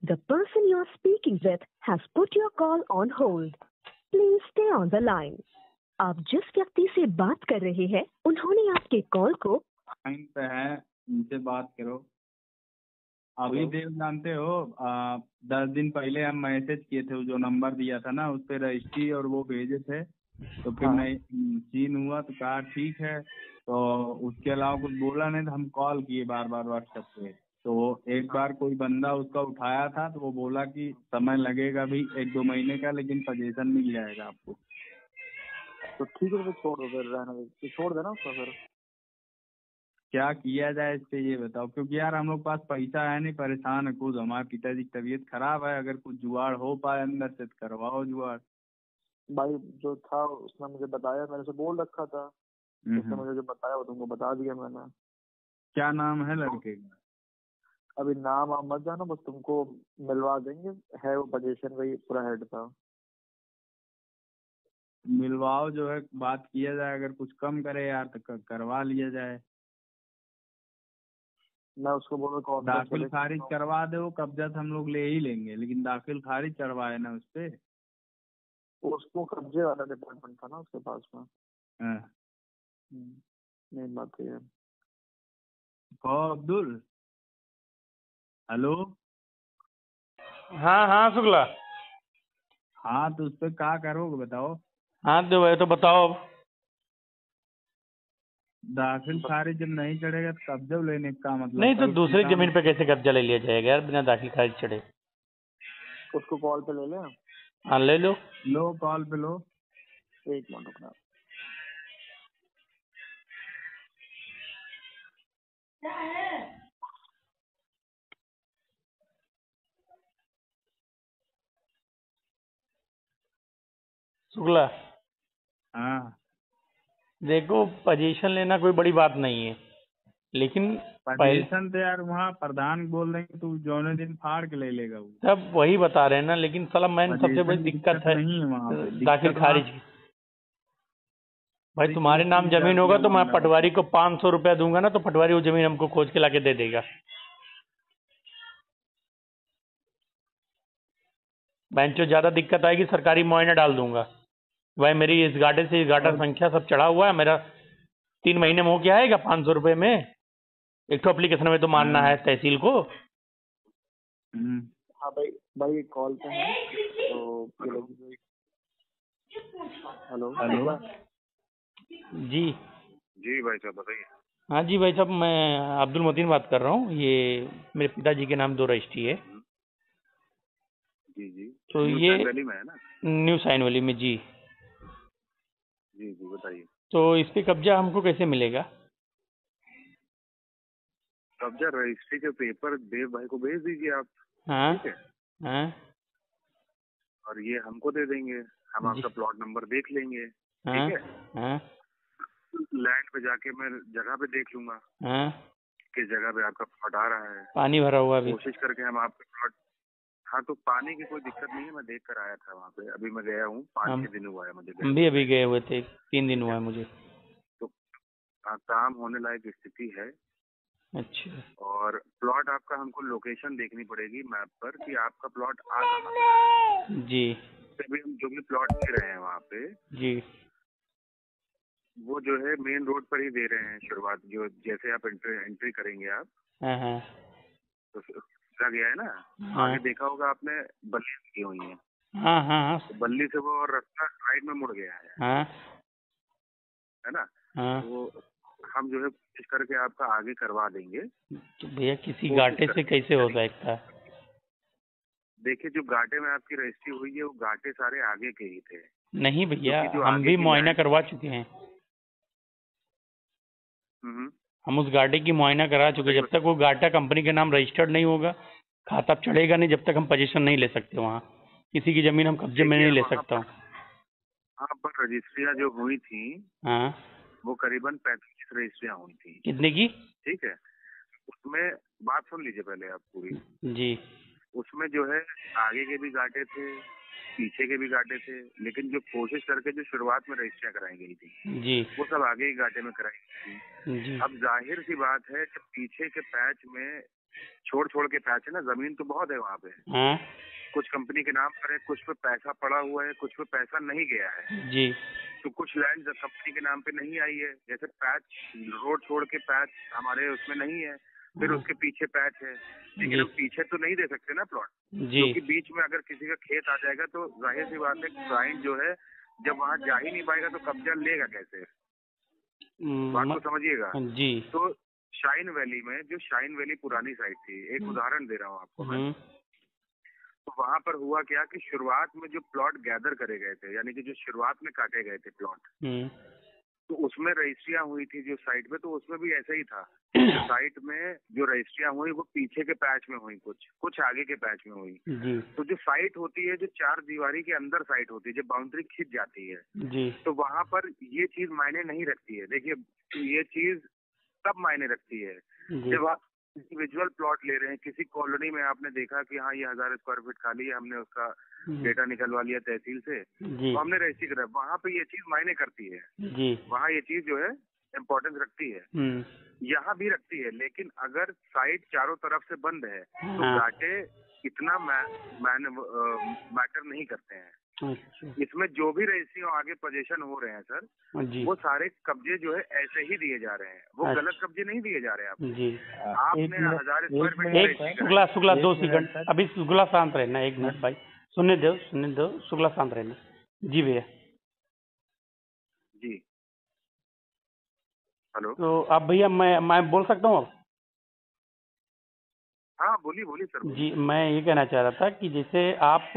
The person you are speaking with has put your call on hold. Please stay on the line. आप जिस व्यक्ति से बात कर रहे हैं उन्होंने आपके कॉल को लाइन पे है, उनसे बात करो। अभी देव जानते हो 10 दिन पहले हम मैसेज किए थे, जो नंबर दिया था ना उस पे रजिस्ट्री और वो भेजे थे, तो फिर नहीं सीन हुआ तो कहा ठीक है, तो उसके अलावा कुछ बोला नहीं, तो हम कॉल किए बार बार व्हाट्सएप पे। तो एक बार कोई बंदा उसका उठाया था तो वो बोला कि समय लगेगा भी 1-2 महीने का, लेकिन सजेशन मिल जाएगा आपको। तो ठीक है, तो छोड़ दो, फिर रहने दो, तो छोड़ देना उसका। फिर क्या किया जाए इस पे ये बताओ, क्योंकि यार हम लोग पास पैसा है नहीं, परेशान है खुद, हमारे पिताजी की तबीयत खराब है, अगर कुछ जुगाड़ हो पाए अंदर से तो करवाओ जुगाड़। भाई जो था उसने मुझे बताया, मेरे से बोल रखा था, उसने मुझे जो बताया वो तुमको बता दिया मैंने। क्या नाम है लड़के का? अभी नाम आप मत जानो, बस तुमको मिलवा देंगे, है वो पोजीशन वही पूरा हेड था। मिलवाओ, जो है बात किया जाए, अगर कुछ कम करे यार तो करवा लिया जाए। मैं उसको बोल रहा हूँ दाखिल खारिज करवा दो, कब्जा तो हम लोग ले ही लेंगे, लेकिन दाखिल खारिज करवाए ना उस पे। उसको कब्जे वाला डिपार्टमेंट था ना उसके पास में। हाँ। मेन बात ये है। कहो अब्दुल। हेलो। हाँ हाँ शुक्ला। हाँ तो उस पे क्या करोगे बताओ। हाँ तो भाई तो बताओ अब। दाखिल खारिज जब नहीं चढ़ेगा तो कब्जा लेने का मतलब नहीं तो दूसरी जमीन पे कैसे कब्जा ले लिया जाएगा यार बिना दाखिल खारिज चढ़े। उसको कॉल पे ले लें। हाँ ले लो। लो कॉल पे लो। एक मिनट रुकना। शुक्ला। हाँ देखो पोजीशन लेना कोई बड़ी बात नहीं है, लेकिन पोजीशन तो यार वहाँ प्रधान बोल देंगे तू जौने दिन फाड़ के ले लेगा वो। सब वही बता रहे हैं ना, लेकिन साला मैन सबसे बड़ी दिक्कत है नहीं है वहाँ पे दाखिल खारिज की। भाई तुम्हारे नाम जमीन होगा तो मैं पटवारी को 500 रुपया दूंगा ना, तो पटवारी वो जमीन हमको खोज के लाके दे देगा। बेंचो ज्यादा दिक्कत आएगी सरकारी मुआयना डाल दूंगा। भाई मेरी इस गाड़े से इस गाड़ा संख्या सब चढ़ा हुआ है, मेरा 3 महीने में हो क्या आएगा 500 रुपये में। एक तो एप्लीकेशन में तो मानना है तहसील को। हाँ भाई कॉल पे है तो हेलो हेलो जी जी भाई साहब बताइए। हाँ जी भाई साहब, मैं अब्दुल मतीन बात कर रहा हूँ। ये मेरे पिताजी के नाम 2 रजिस्ट्री है। जी जी। तो न्यू ये साइन वैली में है ना? न्यू साइन वैली में जी। जी जी बताइए। तो इस पे कब्जा हमको कैसे मिलेगा? कब्जा रजिस्ट्री के पेपर देव भाई को भेज दीजिए आप। हाँ ठीक है। हाँ और ये हमको दे देंगे, हम आपका प्लॉट नंबर देख लेंगे। हाँ ठीक है। हाँ लैंड पे जाके मैं जगह पे देख लूंगा हाँ किस जगह पे आपका प्लॉट आ रहा है। पानी भरा हुआ अभी। कोशिश करके हम आपका प्लॉट। हाँ तो पानी की कोई दिक्कत नहीं है, मैं देख कर आया था वहाँ पे, अभी मैं गया हूँ 5-6 दिन हुआ है मुझे। हम भी अभी गए हुए थे, 3 दिन हुआ है मुझे। तो काम होने लायक स्थिति है। अच्छा। और प्लॉट आपका हमको लोकेशन देखनी पड़ेगी मैप पर कि आपका प्लॉट आ कहाँ पे। जी। तभी हम जो भी प्लॉट दे रहे हैं वहाँ पे जी वो जो है मेन रोड पर ही दे रहे हैं शुरुआत, जो जैसे आप एंट्री करेंगे आप। हाँ हाँ तो सीधा गया है ना। हाँ आगे देखा होगा आपने बल्ली लगी हुई है। हाँ हाँ हाँ तो बल्ली से वो और रास्ता राइट में मुड़ गया हाँ है ना। हाँ। तो हम जो है कोशिश करके आपका आगे करवा देंगे। तो भैया किसी घाटे से कैसे हो सकता है? देखिए जो घाटे में आपकी रजिस्ट्री हुई है वो घाटे सारे आगे के ही थे। नहीं भैया, हम भी मुआयना करवा चुके हैं। हम उस गाड़ी की मुआयना करा चुके हैं। जब तक वो गाटा कंपनी के नाम रजिस्टर्ड नहीं होगा, खाता चढ़ेगा नहीं, जब तक हम पोजीशन नहीं ले सकते। वहाँ किसी की जमीन हम कब्जे में नहीं ले सकता हूँ। वहाँ पर रजिस्ट्रियाँ जो हुई थी हाँ वो करीबन 35 रजिस्ट्रियाँ हुई थी। कितने की? ठीक है। उसमें बात सुन लीजिए पहले आप पूरी। जी। उसमें जो है आगे के भी घाटे थे, पीछे के भी घाटे थे, लेकिन जो कोशिश करके जो शुरुआत में रजिस्ट्रियाँ कराई गई थी जी वो सब आगे ही घाटे में कराई गई थी। जी। अब जाहिर सी बात है कि पीछे के पैच में छोड़ छोड़ के पैच है ना, जमीन तो बहुत है वहाँ पे। हाँ कुछ कंपनी के नाम पर है, कुछ पे पैसा पड़ा हुआ है, कुछ पे पैसा नहीं गया है। जी तो कुछ लैंड कंपनी के नाम पे नहीं आई है, जैसे पैच रोड छोड़ के पैच हमारे उसमें नहीं है, फिर उसके पीछे पैच है, लेकिन हम पीछे तो नहीं दे सकते ना प्लॉट, जी क्योंकि बीच में अगर किसी का खेत आ जाएगा तो जाहिर सी बात है क्लाइंट जो है जब वहाँ जा ही नहीं पाएगा तो कब्जा लेगा कैसे, बात को समझिएगा। जी तो शाइन वैली में, जो शाइन वैली पुरानी साइट थी, एक उदाहरण दे रहा हूँ आपको मैं, तो वहाँ पर हुआ क्या कि शुरुआत में जो प्लॉट गैदर करे गए थे, यानी कि जो शुरुआत में काटे गए थे प्लॉट, तो उसमें रजिस्ट्रियां हुई थी जो साइट पे, तो उसमें भी ऐसा ही था। जो साइट में जो रजिस्ट्रियां हुई वो पीछे के पैच में हुई, कुछ आगे के पैच में हुई। तो जो साइट होती है, जो 4 दीवारी के अंदर साइट होती है, जो बाउंड्री खिंच जाती है, तो वहाँ पर ये चीज मायने नहीं रखती है। देखिए, ये चीज तब मायने रखती है जब आप इंडिविजुअल प्लॉट ले रहे हैं। किसी कॉलोनी में आपने देखा कि हाँ ये 1000 स्क्वायर फीट खाली है, हमने उसका डेटा निकलवा लिया तहसील से, तो हमने रजिस्ट्री करा, वहाँ पे ये चीज मायने करती है, वहाँ ये चीज जो है इम्पोर्टेंस रखती है, यहाँ भी रखती है। लेकिन अगर साइट चारों तरफ से बंद है तो घाटे इतना मैटर नहीं करते हैं। इसमें जो भी रजिस्ट्री आगे पोजीशन हो रहे हैं सर, वो सारे कब्जे जो है ऐसे ही दिए जा रहे हैं, वो गलत कब्जे नहीं दिए जा रहे हैं आपने 1000 स्क्वायर फीट। शुक्ला 2 सेकंड, अभी शुक्ला शांत रहना, 1 मिनट भाई, सुनने दो शुक्ला शांत रहना। जी भैया जी, हेलो। तो अब भैया मैं बोल सकता हूँ? हाँ बोलिए सर। जी, मैं ये कहना चाह रहा था कि जैसे आप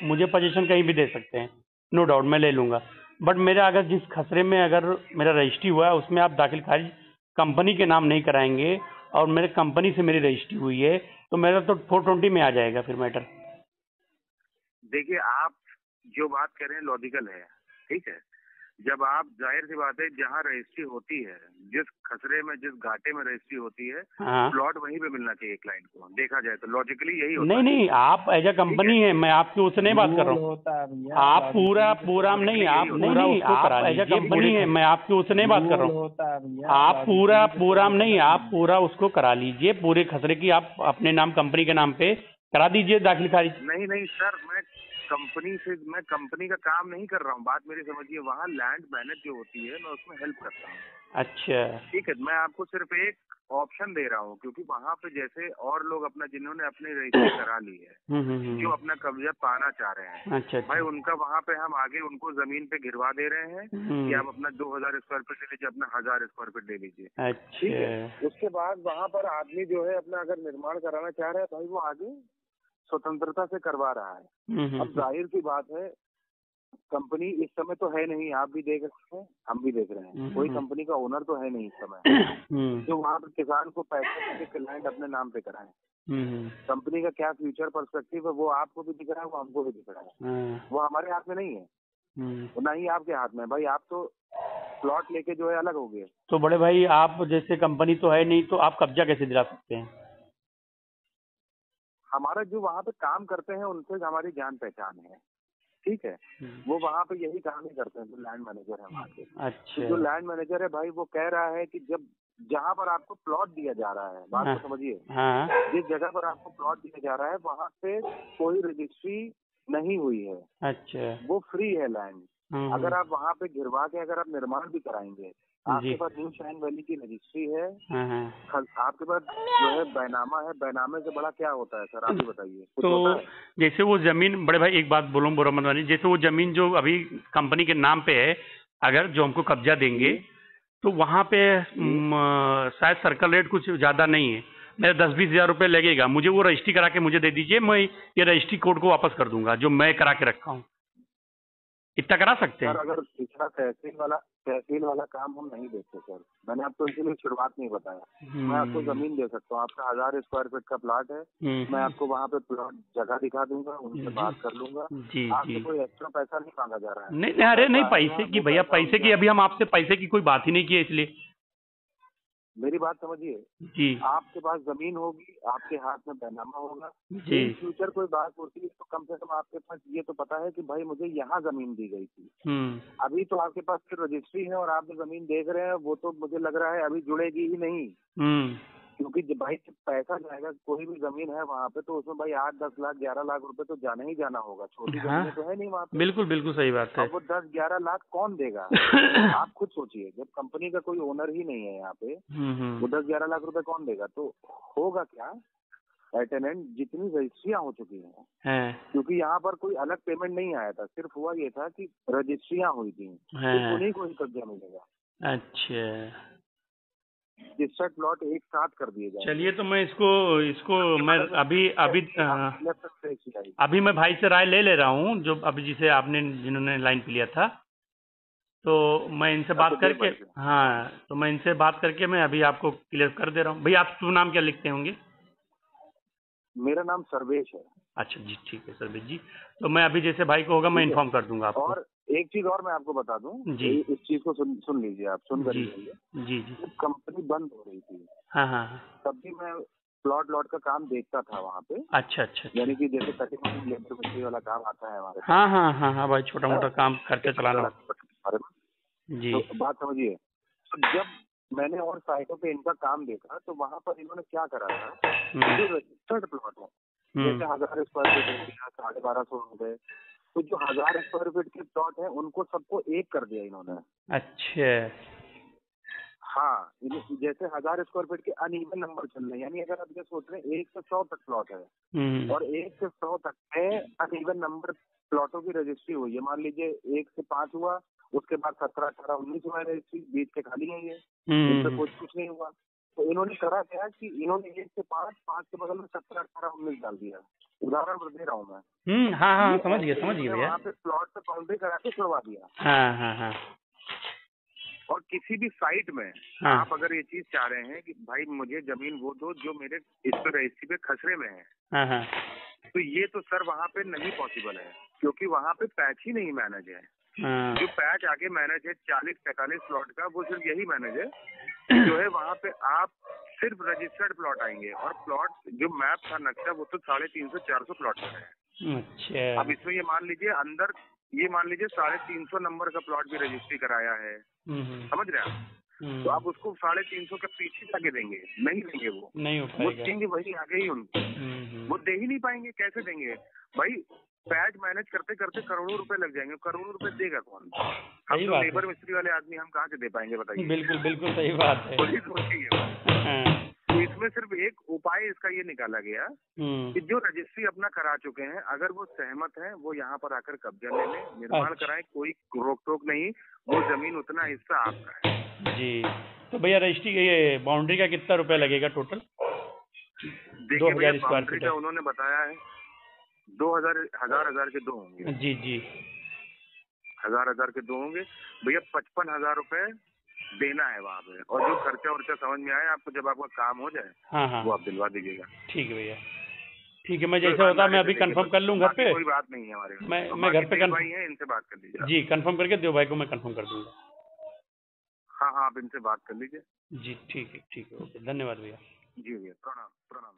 मुझे पोजीशन कहीं भी दे सकते हैं, नो डाउट मैं ले लूंगा, बट मेरा अगर जिस खसरे में अगर मेरा रजिस्ट्री हुआ है उसमें आप दाखिल खारिज कंपनी के नाम नहीं कराएंगे और मेरे कंपनी से मेरी रजिस्ट्री हुई है, तो मेरा तो 420 में आ जाएगा फिर मैटर। देखिए, आप जो बात कर रहे हैं लॉजिकल है, ठीक है। जब आप, जाहिर सी बात है, जहाँ रजिस्ट्री होती है, जिस खसरे में, जिस घाटे में रजिस्ट्री होती है, प्लॉट वहीं पे मिलना चाहिए क्लाइंट को। देखा जाए तो लॉजिकली यही होता है। नहीं, आप एज अ कंपनी है, मैं आपके उससे नहीं बात कर रहा हूँ। आप पूरा नहीं, आप एज अ कंपनी है, मैं आपके उससे नहीं बात कर रहा हूँ। आप पूरा नहीं, आप पूरा उसको करा लीजिए, पूरे खसरे की आप अपने नाम, कंपनी के नाम पे करा दीजिए दाखिल खारिज। नहीं सर, मैं कंपनी का काम नहीं कर रहा हूँ, बात मेरी समझिए। वहाँ लैंड मैनेज जो होती है, मैं उसमें हेल्प करता हूँ। अच्छा, ठीक है। मैं आपको सिर्फ एक ऑप्शन दे रहा हूँ, क्योंकि वहाँ पे जैसे और लोग अपना, जिन्होंने अपनी रजिस्ट्री करा ली है, जो अपना कब्जा पाना चाह रहे हैं, अच्छा। भाई उनका वहाँ पे हम आगे उनको जमीन पे गिरवा दे रहे हैं कि आप अपना 2000 स्क्वायर फीट ले लीजिए, अपना 1000 स्क्वायर फीट ले लीजिए। ठीक है। उसके बाद वहाँ पर आदमी जो है अपना अगर निर्माण कराना चाह रहा है, भाई वो आगे स्वतंत्रता से करवा रहा है। अब जाहिर सी बात है, कंपनी इस समय तो है नहीं, आप भी देख रहे हैं, हम भी देख रहे हैं, कोई कंपनी का ओनर तो है नहीं इस समय जो वहाँ पर किसान को पैसे देके लैंड अपने नाम पे कराए। कंपनी का क्या फ्यूचर पर्सपेक्टिव है वो आपको भी दिख रहा है, वो हमको भी दिख रहा है। वो हमारे हाथ में नहीं है, ना ही आपके हाथ में। भाई आप तो प्लॉट लेके जो है अलग हो गए। तो बड़े भाई, आप जैसे कंपनी तो है नहीं, तो आप कब्जा कैसे दिला सकते हैं? हमारा जो वहाँ पे काम करते हैं उनसे हमारी जान पहचान है, ठीक है। वो वहाँ पे यही काम ही करते हैं, जो लैंड मैनेजर है वहाँ के। अच्छा। तो जो लैंड मैनेजर है भाई, वो कह रहा है कि जब जहाँ पर आपको प्लॉट दिया जा रहा है, बात को समझिए, जिस जगह पर आपको प्लॉट दिया जा रहा है वहाँ पे कोई रजिस्ट्री नहीं हुई है। अच्छा। वो फ्री है लैंड। अगर आप वहाँ पे गिरवा के अगर आप निर्माण भी कराएंगे, आपके पास न्यू शाइन वैली की रजिस्ट्री है, आपके पास जो है बैनामा है, बैनामे से बड़ा क्या होता है सर, आप ही बताइए। तो जैसे वो जमीन, बड़े भाई एक बात बोलो बुरा मत मानिए, जैसे वो जमीन जो अभी कंपनी के नाम पे है, अगर जो हमको कब्जा देंगे तो वहाँ पे शायद सर्कल रेट कुछ ज्यादा नहीं है, मेरा 10-20 हजार रुपये लगेगा, मुझे वो रजिस्ट्री करा के मुझे दे दीजिए, मैं ये रजिस्ट्री कोड को वापस कर दूंगा जो मैं करा के रखा हूँ। इतना करा सकते हैं? अगर पिछला तहसील वाला काम हम नहीं देखते सर, मैंने आपको इसीलिए शुरुआत नहीं बताया। मैं आपको जमीन दे सकता हूँ, आपका 1000 स्क्वायर फीट का प्लॉट है, मैं आपको वहाँ पे प्लॉट जगह दिखा दूंगा, उनसे बात कर लूंगा। आपसे कोई एक्स्ट्रा पैसा नहीं मांगा जा रहा है। नहीं, अरे नहीं, पैसे की भैया, पैसे की अभी हम आपसे पैसे की कोई बात ही नहीं की है, इसलिए मेरी बात समझिए जी। आपके पास जमीन होगी, आपके हाथ में बैनामा होगा जी। फ्यूचर कोई बात होती है तो कम से कम आपके पास ये तो पता है कि भाई मुझे यहाँ जमीन दी गई थी। अभी तो आपके पास फिर रजिस्ट्री है और आप जो जमीन देख रहे हैं वो तो मुझे लग रहा है अभी जुड़ेगी ही नहीं। क्योंकि जब भाई जब पैसा जाएगा, कोई भी जमीन है वहाँ पे तो उसमें भाई 8-10 लाख 11 लाख रुपए तो जाना ही जाना होगा। छोटी जमीन तो है नहीं वहाँ पे। बिल्कुल बिल्कुल सही बात है। अब वो 10-11 लाख कौन देगा? आप खुद सोचिए, जब कंपनी का कोई ओनर ही नहीं है यहाँ पे, वो 10-11 लाख रुपए कौन देगा? तो होगा क्या, एटेनेंट जितनी रजिस्ट्रियाँ हो चुकी हैं, क्योंकि यहाँ पर कोई अलग पेमेंट नहीं आया था, सिर्फ हुआ ये था कि रजिस्ट्रियाँ हुई थी, तो उन्हीं को ही कब्जा मिलेगा। अच्छा, रजिस्टर्ड प्लॉट एक साथ कर दिए जाए। चलिए तो मैं इसको मैं अभी मैं भाई से राय ले ले रहा हूँ, जो अभी जिन्होंने लाइन पे लिया था, तो मैं इनसे बात करके, हाँ तो मैं इनसे बात करके मैं अभी आपको क्लियर कर दे रहा हूँ। भैया आप शुभ नाम क्या लिखते होंगे? मेरा नाम सर्वेश है। अच्छा जी, ठीक है सर्वेश जी। तो मैं अभी जैसे भाई को होगा मैं इन्फॉर्म कर दूंगा आपको। और एक चीज और मैं आपको बता दूं जी, इस चीज को सुन लीजिए आप, सुन कर लीजिए जी। कंपनी बंद हो रही थी, हाँ, तब भी मैं प्लॉट लॉट का काम देखता था वहाँ पे। अच्छा, यानी कि जैसे कटिंग लेबर मिस्त्री वाला काम आता है हमारे, हाँ भाई, छोटा मोटा काम करके चलाना जी। तो बात समझिए, तो जब मैंने और साइटों पे इनका काम देखा तो वहाँ पर इन्होंने क्या करा था, जो रजिस्टर्ड प्लॉट है, जैसे 1000 स्क्वायर फीट हो गया 1250 हो गए, तो जो 1000 स्क्वायर फीट के प्लॉट है उनको सबको एक कर दिया इन्होंने। अच्छा, हाँ, जैसे 1000 स्क्वायर फीट के अनइवन नंबर चल रहे हैं, यानी अगर आप ये सोच रहे हैं 1 से 100 तक प्लॉट है और 1 से 100 तक में अनइवन नंबर प्लॉटों की रजिस्ट्री हुई है। मान लीजिए 1 से 5 हुआ, उसके बाद 17, 18, 19 हुआ रजिस्ट्री, बीच के खाली है ये, इनसे कुछ नहीं हुआ। तो इन्होंने करा क्या कि इन्होंने 1 से 5, 5 के बगल में 17, 18, 19 डाल दिया। उदाहरण दे रहा हूँ मैं। हाँ समझ गया भैया। वहाँ पे प्लॉट पे बाउंड्री करा के छुड़वा दिया। हाँ। और किसी भी साइट में आप अगर ये चीज चाह रहे हैं कि भाई मुझे जमीन वो दो जो मेरे इस पे रजिस्ट्री पे खसरे में है, तो ये तो सर वहाँ पे नहीं पॉसिबल है, क्योंकि वहाँ पे पैच ही नहीं मैनेज है। जो पैच आगे मैनेज है 40-45 प्लॉट का, वो सिर्फ यही मैनेज है जो है वहाँ पे आप सिर्फ रजिस्टर्ड प्लॉट आएंगे, और प्लॉट जो मैप था नक्शा वो तो 350-400 प्लॉट का है। अच्छा, अब इसमें ये मान लीजिए अंदर, ये मान लीजिए 350 नंबर का प्लॉट भी रजिस्ट्री कराया है, समझ रहे हैं? तो आप उसको 350 के पीछे जाके देंगे, नहीं देंगे, वो नहीं हो पाएगा, वो देंगे वही आगे ही उनको, वो दे ही नहीं पाएंगे। कैसे देंगे भाई? पैच मैनेज करते करते करोड़ों रुपए लग जाएंगे, करोड़ों रुपए देगा कौन? हम तो लेबर मिस्त्री वाले आदमी, हम कहाँ से दे पाएंगे बताइए? बिल्कुल सही बात है। तो इसमें सिर्फ एक उपाय इसका ये निकाला गया कि जो रजिस्ट्री अपना करा चुके हैं, अगर वो सहमत हैं, वो यहाँ पर आकर कब्जा ले लें, निर्माण कराएं, कोई रोक टोक नहीं, वो जमीन उतना हिस्सा आपका है जी। तो भैया रजिस्ट्री ये बाउंड्री का कितना रुपया लगेगा टोटल? देखिए भैया, बाउंड्री का उन्होंने बताया है 2000 के 2 होंगे जी। 1000 के 2 होंगे भैया। 55,000 रुपए देना है वहाँ पे, और जो खर्चा वर्चा समझ में आए आपको, जब आपका काम हो जाए वो आप दिलवा दीजिएगा। ठीक है भैया, ठीक है। मैं जैसा होता मैं अभी कंफर्म कर लूँ घर पे। कोई बात नहीं है हमारे, मैं घर पे भाई हैं, इनसे बात कर लीजिए जी। कंफर्म करके देव भाई को मैं कंफर्म कर दूंगा। हाँ, आप इनसे बात कर लीजिए जी। ठीक है, ओके, धन्यवाद भैया। जी भैया, प्रणाम।